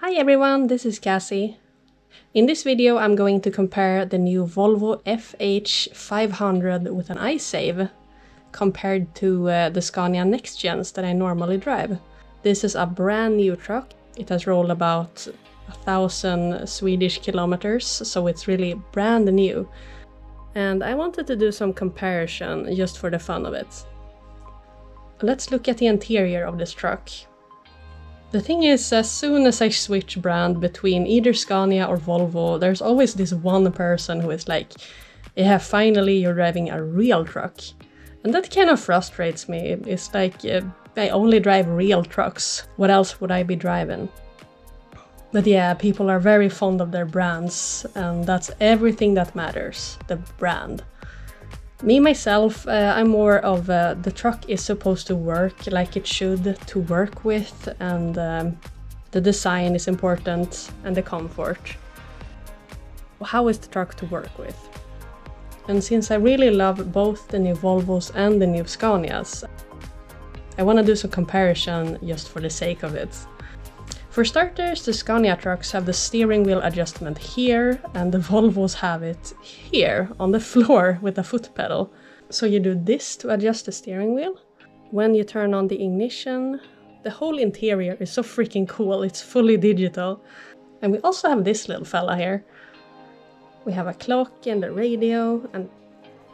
Hi everyone, this is Cassie. In this video I'm going to compare the new Volvo Fh500 with an iSave compared to the Scania Next Gens that I normally drive. This is a brand new truck. It has rolled about 1,000 Swedish kilometers, so it's really brand new. And I wanted to do some comparison just for the fun of it. Let's look at the interior of this truck. The thing is, as soon as I switch brand between either Scania or Volvo, there's always this one person who is like, yeah, finally you're driving a real truck. And that kind of frustrates me. It's like, I only drive real trucks. What else would I be driving? But yeah, people are very fond of their brands, and that's everything that matters, the brand. Me, myself, I'm more of the truck is supposed to work like it should to work with, and the design is important and the comfort. How is the truck to work with? And since I really love both the new Volvos and the new Scanias, I want to do some comparison just for the sake of it. For starters, the Scania trucks have the steering wheel adjustment here, and the Volvos have it here on the floor with a foot pedal. So you do this to adjust the steering wheel. When you turn on the ignition, the whole interior is so freaking cool, it's fully digital. And we also have this little fella here. We have a clock and a radio and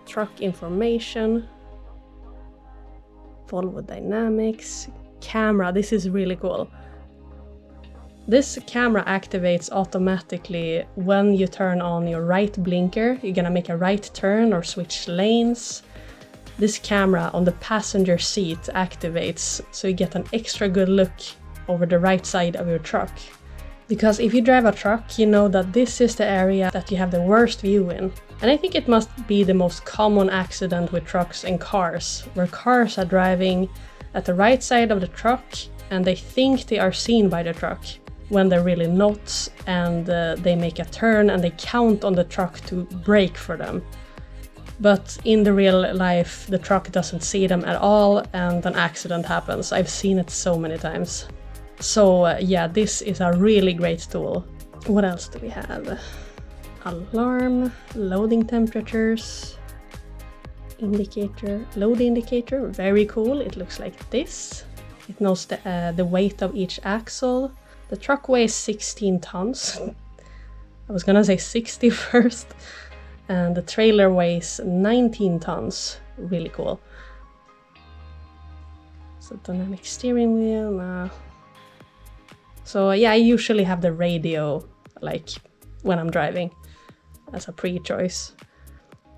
truck information. Volvo Dynamics, camera, this is really cool. This camera activates automatically when you turn on your right blinker. You're gonna make a right turn or switch lanes. This camera on the passenger seat activates, so you get an extra good look over the right side of your truck. Because if you drive a truck, you know that this is the area that you have the worst view in. And I think it must be the most common accident with trucks and cars, where cars are driving at the right side of the truck and they think they are seen by the truck, when they're really not, and they make a turn and they count on the truck to brake for them. But in the real life, the truck doesn't see them at all and an accident happens. I've seen it so many times. So yeah, this is a really great tool. What else do we have? Alarm, loading temperatures, indicator, load indicator, very cool. It looks like this. It knows the weight of each axle. The truck weighs 16 tons. I was gonna say 60 first. And the trailer weighs 19 tons. Really cool. So dynamic steering wheel. So yeah, I usually have the radio like when I'm driving as a pre-choice.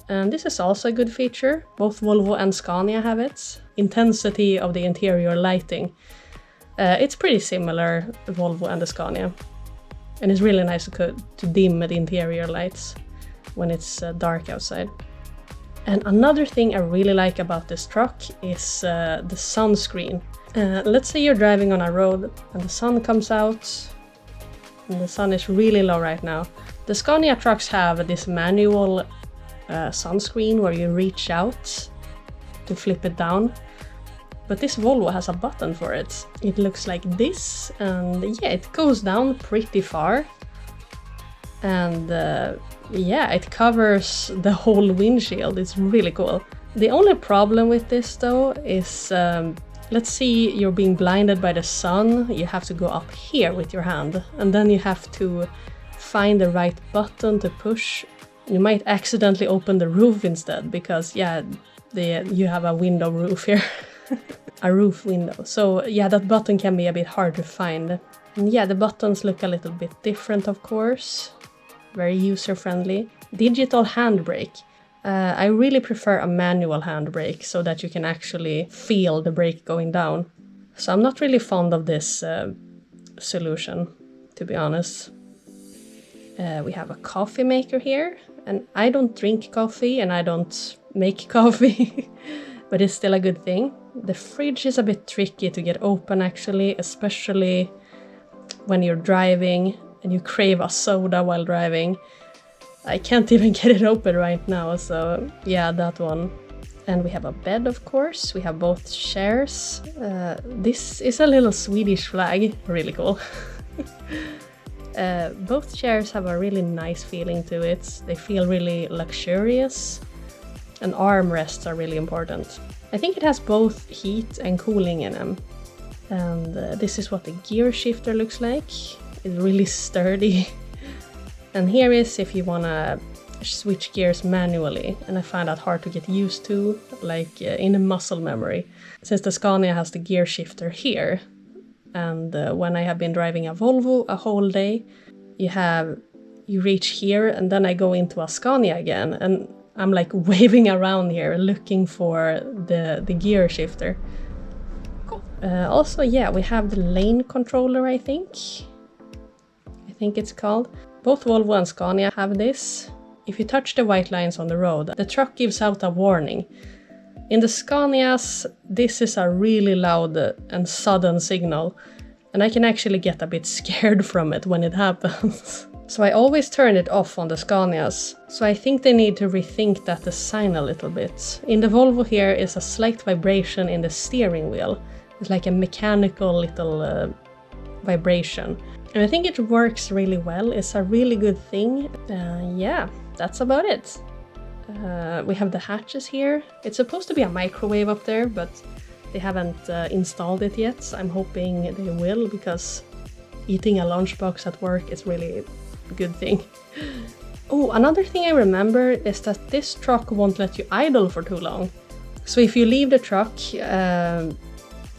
And this is also a good feature. Both Volvo and Scania have it. Intensity of the interior lighting. It's pretty similar, the Volvo and the Scania. And it's really nice to dim the interior lights when it's dark outside. And another thing I really like about this truck is the sunscreen. Let's say you're driving on a road and the sun comes out, and the sun is really low right now. The Scania trucks have this manual sunscreen where you reach out to flip it down. But this Volvo has a button for it. It looks like this, and yeah, it goes down pretty far. And yeah, it covers the whole windshield. It's really cool. The only problem with this though is, let's see you're being blinded by the sun. You have to go up here with your hand, and then you have to find the right button to push. You might accidentally open the roof instead, because yeah, you have a window roof here. A roof window. So yeah, that button can be a bit hard to find. And yeah, the buttons look a little bit different, of course. Very user-friendly. Digital handbrake. I really prefer a manual handbrake so that you can actually feel the brake going down. So I'm not really fond of this solution, to be honest. We have a coffee maker here, and I don't drink coffee and I don't make coffee, but it's still a good thing. The fridge is a bit tricky to get open actually, especially when you're driving and you crave a soda while driving. I can't even get it open right now, so yeah, that one. And we have a bed, of course. We have both chairs. This is a little Swedish flag, really cool. Both chairs have a really nice feeling to it. They feel really luxurious, and armrests are really important. I think it has both heat and cooling in them. And this is what the gear shifter looks like. It's really sturdy. And here is if you wanna switch gears manually, and I find that hard to get used to, like in a muscle memory, since the Scania has the gear shifter here. And when I have been driving a Volvo a whole day, you reach here, and then I go into a Scania again, and I'm like waving around here looking for the gear shifter. Cool. Also, yeah, we have the lane controller, I think it's called. Both Volvo and Scania have this. If you touch the white lines on the road, the truck gives out a warning. In the Scanias, this is a really loud and sudden signal, and I can actually get a bit scared from it when it happens. So I always turn it off on the Scanias, so I think they need to rethink that design a little bit. In the Volvo here is a slight vibration in the steering wheel. It's like a mechanical little vibration. And I think it works really well. It's a really good thing. Yeah, that's about it. We have the hatches here. It's supposed to be a microwave up there, but they haven't installed it yet. I'm hoping they will, because eating a lunchbox at work is really a good thing. Oh, another thing I remember is that this truck won't let you idle for too long. So if you leave the truck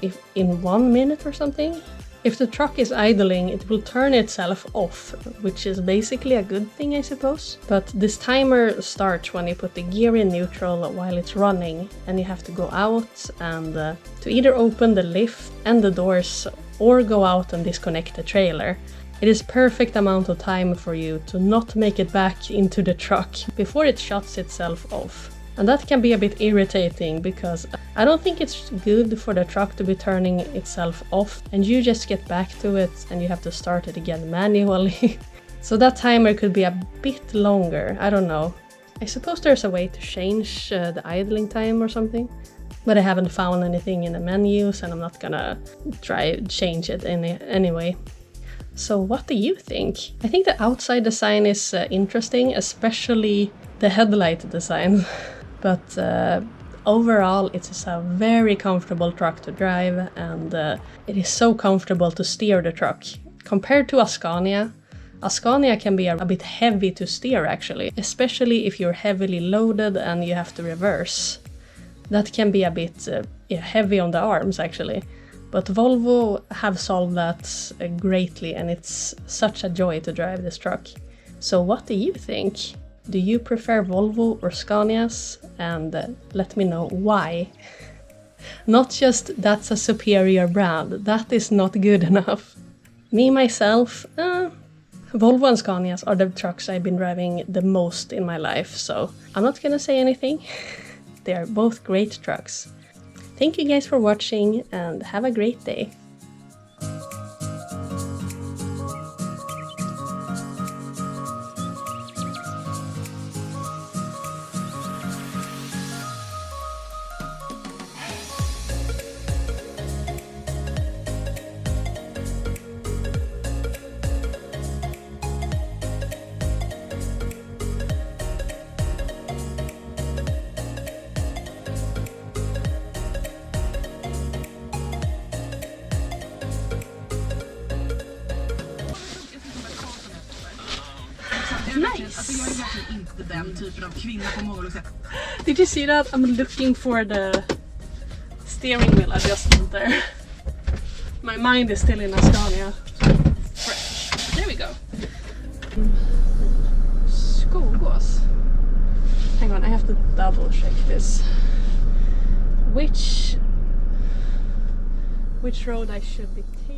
if in 1 minute or something, if the truck is idling, it will turn itself off, which is basically a good thing, I suppose. But this timer starts when you put the gear in neutral while it's running, and you have to go out and to either open the lift and the doors or go out and disconnect the trailer. It is perfect amount of time for you to not make it back into the truck before it shuts itself off. And that can be a bit irritating, because I don't think it's good for the truck to be turning itself off and you just get back to it and you have to start it again manually. So that timer could be a bit longer, I don't know. I suppose there's a way to change the idling time or something, but I haven't found anything in the menus and I'm not gonna change it anyway. So what do you think? I think the outside design is interesting, especially the headlight design. But overall it is a very comfortable truck to drive, and it is so comfortable to steer the truck. Compared to a Scania can be a bit heavy to steer actually, especially if you're heavily loaded and you have to reverse. That can be a bit heavy on the arms actually. But Volvo have solved that greatly, and it's such a joy to drive this truck. So what do you think? Do you prefer Volvo or Scanias? And let me know why. Not just that's a superior brand, that is not good enough. Me, myself, Volvo and Scanias are the trucks I've been driving the most in my life, so I'm not gonna say anything. They are both great trucks. Thank you guys for watching, and have a great day. Nice. Alltså jag är verkligen inte den typen av kvinna på många sätt. Did you see that? I'm looking for the steering wheel adjustment there. My mind is still in a Scania. Fresh. There we go. Skogås. Hang on, I have to double check this. Which road I should be taking?